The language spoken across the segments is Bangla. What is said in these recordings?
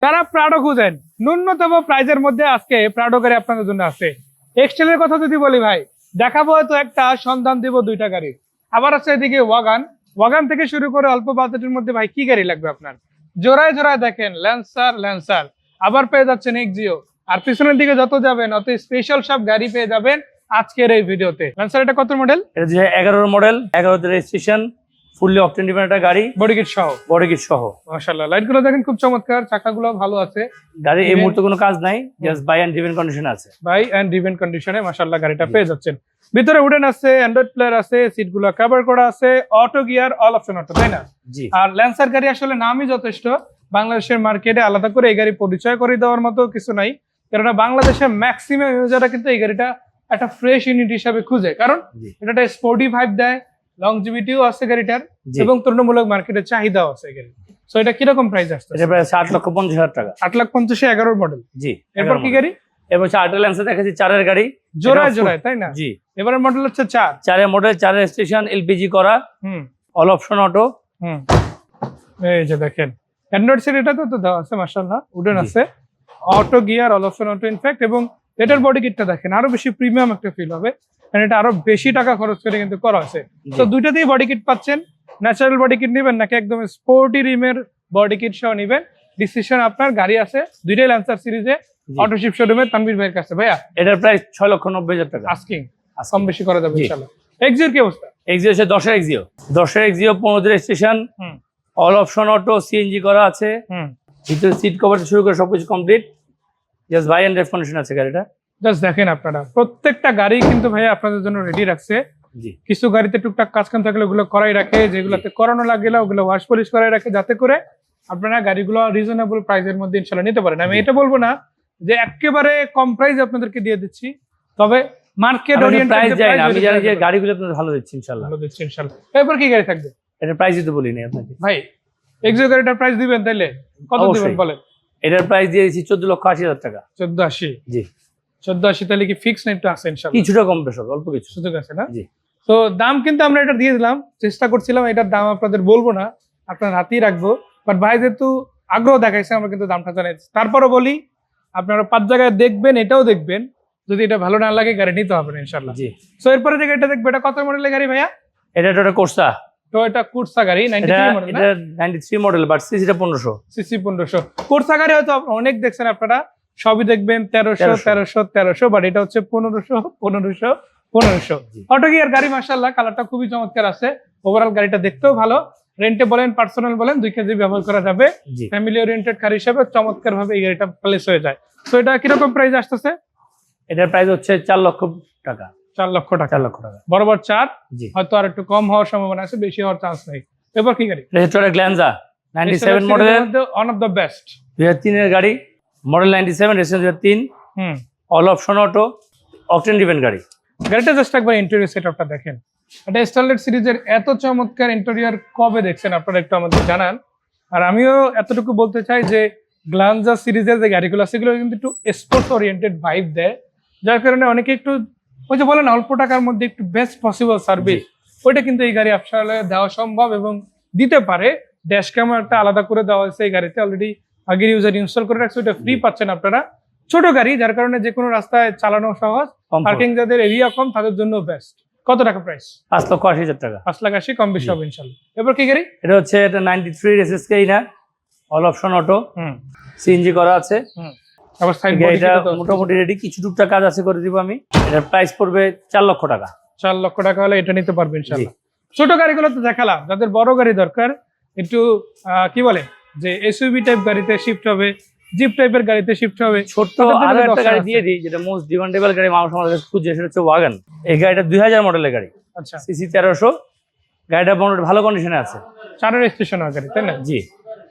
যারা প্রাডো খুঁজেন ন্যূনতম প্রাইজের মধ্যে আজকে প্রাডো গাড়ি আপনাদের জন্য আছে। এক্সটেলের কথা যদি বলি ভাই, দেখাবো তো একটা, সন্ধান দিব দুইটা গাড়ি। আবার আছে এদিকে ওয়াগান। ওয়াগান থেকে শুরু করে অল্প বাজেটের মধ্যে ভাই কি গাড়ি লাগবে আপনার? জোড়ায় জোড়ায় দেখেন ল্যান্সার, আবার পেয়ে যাচ্ছেন এক্সিও। আর পিছনের দিকে যত যাবেন অত স্পেশাল সব গাড়ি পেয়ে যাবেন আজকের এই ভিডিওতে। ল্যান্সার এটা কত মডেল? এটা যে 11 মডেল, 11 রেজিস্ট্রেশন, ফুললি অকটেন ডিভেন একটা গাড়ি, বডি কিট সহ। মাশাআল্লাহ, লাইট গুলো দেখেন খুব চমৎকার, চাকাগুলো ভালো আছে। গাড়ি এই মুহূর্তে কোনো কাজ নাই, just buy and drive condition আছে। বাই এন্ড ডিভেন কন্ডিশনে মাশাআল্লাহ গাড়িটা পেয়ে যাচ্ছেন। ভিতরে উডেন আছে, অ্যান্ড্রয়েড প্লেয়ার আছে, সিটগুলো কভার করা আছে, auto gear, all option auto, তাই না? জি। আর ল্যান্সার গাড়ি আসলে নামই যথেষ্ট। বাংলাদেশের মার্কেটে আলাদা করে এই গাড়ি পরিচয় করে দেওয়ার মতো কিছু নাই, কেননা বাংলাদেশের ম্যাক্সিমাম ইউজাররা কিন্তু এই গাড়িটা একটা ফ্রেশ ইউনিট হিসাবে খুঁজে, কারণ এটা একটা স্পোর্টি ভাইব দেয়, লংজিভিটিও আছে গাড়িটার, এবং তুলনামূলক মার্কেটে চাহিদাও আছে গাড়ি। সো এটা কিরকম প্রাইস আসছে? এটা প্রায় 8,50,000 টাকা। 8,50,000 11 মডেল। জি। এরপর কি গাড়ি? এবার 4 ল্যান্সার দেখাচ্ছি, 4 গাড়ি, জোড়ায় তাই না? জি। এবারের মডেল হচ্ছে 4 মডেল, 4 রেজিস্ট্রেশন, এলপিজি করা, অল অপশন অটো। এই যে দেখেন অ্যান্ড্রয়েড সেট, এটা তো দেওয়া আছে মাশাআল্লাহ, উডেন আছে, auto gear, all option auto. In fact এবং এটার বডি কিটটা দেখেন আরো বেশি প্রিমিয়াম একটা ফিল হবে, কারণ এটা আরো বেশি টাকা খরচ করে কিন্তু করা আছে। তো দুইটাতেই বডি কিট পাচ্ছেন। ন্যাচারাল বডি কিট নেবেন নাকি একদম স্পোর্টি রিমের বডি কিট সহ নেবেন, ডিসিশন আপনার। গাড়ি আছে দুইটাই ল্যান্সার সিরিজে, অটোশিপ শোরুমে তানভীর ভাইয়ের কাছে। ভাইয়া এটার প্রাইস 6,90,000 টাকা আস্কিং, কম বেশি করা যাবে ইনশাআল্লাহ। এক্সিওর কি অবস্থা? এক্সিও হচ্ছে 10 Axio, 15 registration, all option auto, CNG করা আছে, ভিতরে সিট কভার শুরু করে সবকিছু complete, just buy and drive condition আছে গাড়িটা। জাস্ট দেখেন আপনারা, প্রত্যেকটা গাড়ি কিন্তু ভাইয়া আপনাদের জন্য রেডি রাখছে। কিছু গাড়িতে টুকটাক কাজ কাম থাকলে ওগুলো করাই রাখে, যেগুলোতে করানো লাগে না ওগুলো ওয়াশ পলিশ করাই রাখে, যাতে করে আপনারা গাড়িগুলো রিজনেবল প্রাইসের মধ্যে ইনশাআল্লাহ নিতে পারেন। আমি এটা বলবো না যে একেবারে কম প্রাইস আপনাদেরকে দিয়ে দিচ্ছি, তবে মার্কেট ওরিয়েন্টেড প্রাইস যায় না, আমি জানি যে গাড়িগুলো আপনাদের ভালো দিচ্ছি ইনশাআল্লাহ। ভালো দিচ্ছি ইনশাআল্লাহ। এরপর কি গাড়ি থাকবে? এটা প্রাইস দিতে বলিনি আপনাকে ভাই। এক্সিও গাড়িটার প্রাইস দিবেন তাইলে কত দিবেন বলেন? এটার প্রাইস দিয়েছি 14,80,000 টাকা। 14,80? জি। 14,80 তাহলে কি ফিক্স না একটু আছে ইনশাআল্লাহ? কিছুটা কম বেশ হবে, অল্প কিছু সুযোগ আছে না? জি। তো দাম কিন্তু আমরা এটা দিয়ে দিলাম, চেষ্টা করছিলাম এটার দাম আপনাদের বলবো না, আপনার হাতেই রাখবো। বাট ভাই যেহেতু আগ্রহ দেখাইছে আমরা কিন্তু দামটা জানাই। তারপরও বলি, আপনারা 5 জায়গায় দেখবেন, এটাও দেখবেন, যদি এটা ভালো না লাগে গাড়ি নিতে হবে না ইনশাআল্লাহ। জি। সো এরপরে যে গাড়িটা দেখবে, এটা কত মডেলের গাড়ি ভাইয়া? এটা একটা কোর্সা। তো এটা কোর্সা গাড়ি, 93 মডেল না? এটা 93 মডেল, বাট সিসিটা 1500। সিসি 1500। কোর্সা গাড়ি হয়তো অনেক দেখছেন আপনারা, সবই দেখবেন 1300, বাট এটা হচ্ছে 1500। অটো গিয়ার গাড়ি মাশাআল্লাহ, কালারটা খুবই চমৎকার আছে। ওভারঅল গাড়িটা দেখতেও ভালো, রেন্টে বলেন পার্সোনাল বলেন 2 কেজি ব্যবহার করা যাবে। ফ্যামিলি ওরিয়েন্টেড গাড়ি হিসেবে চমৎকার ভাবে এই গাড়িটা প্লেস হয়ে যায়। তো এটা কিরকম প্রাইস আসতেছে? এটার প্রাইস হচ্ছে 4 লক্ষ টাকা। 4 লক্ষ টাকা। 4 লক্ষ টাকা বরাবর 4, হয়তো আর একটু কম হওয়ার সম্ভাবনা আছে, বেশি হওয়ার চান্স নেই। এবার কি গাড়ি? এটা হচ্ছে গ্ল্যান্জা 97 মডেলের, ওয়ান অফ দ্য বেস্ট। 2003 এর গাড়ি, model 97, registration 2003, all option auto, octane driven গাড়ি। গাড়িটা জাস্ট একবার ইন্টেরিয়র সেটআপটা দেখেন। এটা স্টারলেট সিরিজের এত চমৎকার ইন্টেরিয়র কবে দেখছেন আপনারা একটু আমাদের জানান। আর আমিও এতটুকু বলতে চাই যে গ্ল্যান্জা সিরিজের যে গাড়িগুলো আছে সেগুলো কিন্তু একটু স্পোর্টস ওরিয়েন্টেড ভাইব দেয়, যার কারণে অনেকে একটু ওই যে বলেন অল্প টাকার মধ্যে একটু বেস্ট পসিবল সার্ভিস, ওইটা কিন্তু এই গাড়ি আসলে দেওয়া সম্ভব এবং দিতে পারে। ড্যাশ ক্যামেরাটা আলাদা করে দেওয়া হয়েছে এই গাড়িতে, অলরেডি আগের ইউজার ইনস্টল করে রাখছে, ওইটা ফ্রি পাচ্ছেন আপনারা। ছোট গাড়ি, যার কারণে যে কোনো রাস্তায় চালানো সহজ, পার্কিং যাদের এরিয়া কম তাদের জন্য বেস্ট। কত টাকা প্রাইস? 5,80,000 টাকা। 5,80,000 কম বেশি হবে ইনশাআল্লাহ। এবার কি গাড়ি? এটা হচ্ছে এটা 93 রেসেস গাড়ি না, অল অপশন অটো, সিএনজি করা আছে। আবার সাইড গাড়িটা মোটামুটি রেডি, কিছু টুকটাক কাজ আছে করে দিব আমি। এটার প্রাইস পড়বে 4 লক্ষ টাকা। 4 লক্ষ টাকা হলে এটা নিতে পারবেন ইনশাআল্লাহ। ছোট গাড়িগুলো তো দেখালাম, যাদের বড় গাড়ি দরকার, একটু কি বলে যে এসইউভি টাইপ গাড়িতে শিফট হবে, জিপ টাইপের গাড়িতে শিফট হবে। ছোট আরো একটা গাড়ি দিয়ে দিই, যেটা মোস্ট ডিমান্ডেবল গাড়ি মানুষ আমাদের কাছে খুঁজছে, সেটা হচ্ছে ওয়াগন। এই গাড়িটা 2000 মডেলের গাড়ি। আচ্ছা। সিসি 1300, গাড়িটা মোটামুটি ভালো কন্ডিশনে আছে। 4 এর রেজিস্ট্রেশন হওয়া গাড়ি, তাই না? জি।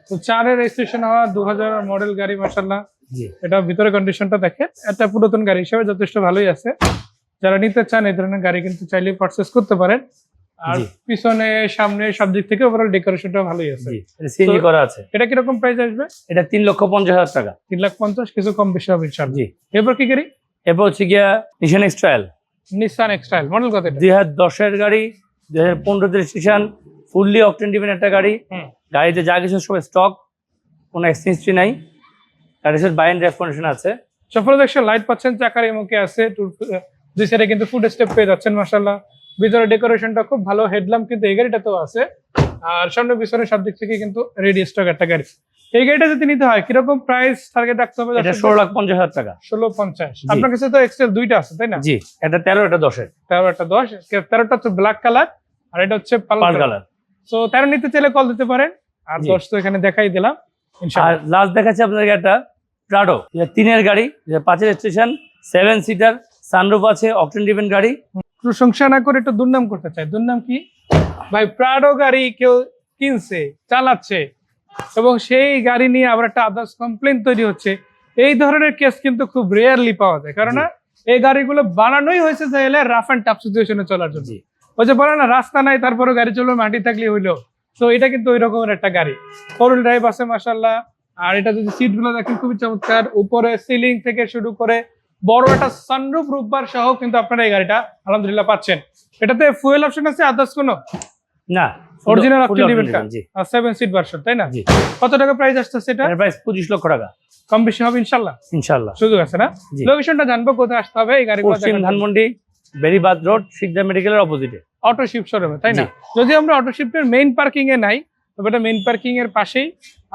তো 4 এর রেজিস্ট্রেশন হওয়া 2000 মডেল গাড়ি মাশাআল্লাহ। জি। এটা ভিতরে কন্ডিশনটা দেখেন, এটা পুরাতন গাড়ি হিসেবে যথেষ্ট ভালোই আছে। যারা নিতে চান এই ধরনের গাড়ি কিন্তু চাইলে পারচেজ করতে পারেন। আর পিছনে সামনে সব দিক থেকে ওভারঅল ডেকোরেশনটা ভালোই আছে। এটা সিএনজি করা আছে। এটা কি রকম প্রাইস আসবে? এটা 3,50,000 টাকা। 3,50,000, কিছু কম বেশি হবে ইনশাআল্লাহ। জি। এরপর কি গাড়ি? এরপর হচ্ছে গিয়া নিশান এক্সট্রাইল। নিসান এক্সটাইল মডেল কত? 2010 এর গাড়ি, 2015 রেজিস্ট্রেশন, ফুললি অকটেন ডিভেন একটা গাড়ি। গাড়িতে যা কিছু সব স্টক, কোনো এক্সচেঞ্জ নাই। গাড়ির সাথে বাই অ্যান্ড ড্রাইভ কন্ডিশন আছে। সফল দেখছেন লাইট পাচ্ছেন, চাকার এমকে আছে, দুই সাইডে কিন্তু ফুড স্টেপ পেয়ে যাচ্ছেন মাশাআল্লাহ। ভিতরে ডেকোরেশনটা খুব ভালো, হেডল্যাম্প কিন্তু এই গাড়িটাতেও আছে, আর সামনে পিছনে সব দিক থেকে কিন্তু রেডি স্টক একটা গাড়ি। এই গাড়িটা যদি নিতে হয় কিরকম প্রাইস টার্গেট রাখতে হবে? এটা 16,50,000 টাকা। 16,50,000। জি। আপনার কাছে তো এক্সেল দুইটা আছে তাই না? জি, এটা 13, এটা 10 এর। 13 একটা 10, 13টা হচ্ছে ব্ল্যাক কালার আর এটা হচ্ছে পাল পাল কালার। কালার। সো 13 নিতে চাইলে কল দিতে পারেন, আর জি। 10 তো এখানে দেখাই দিলাম আর ইনশাআল্লাহ। লাস্ট দেখাচ্ছি আপনাদেরকে একটা প্রাডো, 3 এর গাড়ি, 5 এর স্টেশন, 7 সিটার, সানরুফ আছে, অকটেন ডিভেন গাড়ি। প্রশংসা না করে একটু দুর্নাম করতে চাই। দুর্নাম কি ভাই? প্রাডো গাড়ি কেউ কিনছে, চালাচ্ছে, এবং সেই গাড়ি নিয়ে আবার একটা আদার্স কমপ্লেন তৈরি হচ্ছে। এই ধরনের কেস কিন্তু খুব রেয়ারলি পাওয়া যায়, কারণ জি। এই গাড়িগুলো বানানোই হয়েছে চাইলে রাফ অ্যান্ড টাফ সিচুয়েশনে চলার জন্য। জি। ওই যে বলে না, রাস্তা নাই তারপরে গাড়ি চলবে, মাটি থাকলে হইলো। তো এটা কিন্তু ওই রকমের একটা গাড়ি, ফোর হুইল ড্রাইভ আছে মাশাআল্লাহ। আর এটা যদি সিট গুলো দেখেন খুবই চমৎকার, উপরে সিলিং থেকে শুরু করে বড় একটা সানরুফ রূপবার সহ কিন্তু আপনারা এই গাড়িটা আলহামদুলিল্লাহ পাচ্ছেন। এটাতে ফুয়েল অপশন আছে আদার্স কোনো? না, অরিজিনাল full অপশন option জি। 7 সিট ভার্সন তাই না? জি। কত টাকা প্রাইস আসছে এটা? এর প্রাইস 25 লক্ষ টাকা। কম বেশি হবে ইনশাআল্লাহ, ইনশাআল্লাহ। সুযোগ আছে না? জি। লোকেশনটা জানবো, কোথায় আসতে হবে এই গাড়িগুলো পশ্চিম ধানমন্ডি, বেরিবাদ রোড, শিকদার মেডিকেলের অপোজিটে। অটো শিফট শোরুমে তাই না? জি। যদি আমরা অটো শিফটের মেইন পার্কিং এ নাই, তবে এটা মেইন পার্কিং এর পাশেই,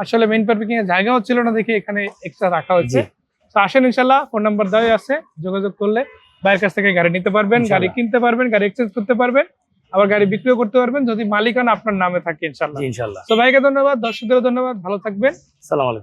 আসলে মেইন পার্কিং এর জায়গাও ছিল না দেখে এখানে এক্সট্রা রাখা হয়েছে। জি। তো আসেন ইনশাআল্লাহ, ফোন নাম্বার দেওয়া আছে, যোগাযোগ করলে ভাইয়ের কাছ থেকে গাড়ি নিতে পারবেন, গাড়ি ইনশাআল্লাহ। কিনতে পারবেন, গাড়ি এক্সচেঞ্জ করতে পারবেন, আবার গাড়ি বিক্রিও করতে পারবেন যদি মালিকানা আপনার নামে থাকে ইনশাআল্লাহ। জি, ইনশাআল্লাহ। তো ভাইকে ধন্যবাদ, দর্শকদেরও ধন্যবাদ, ভালো থাকবেন। আসসালামু আলাইকুম।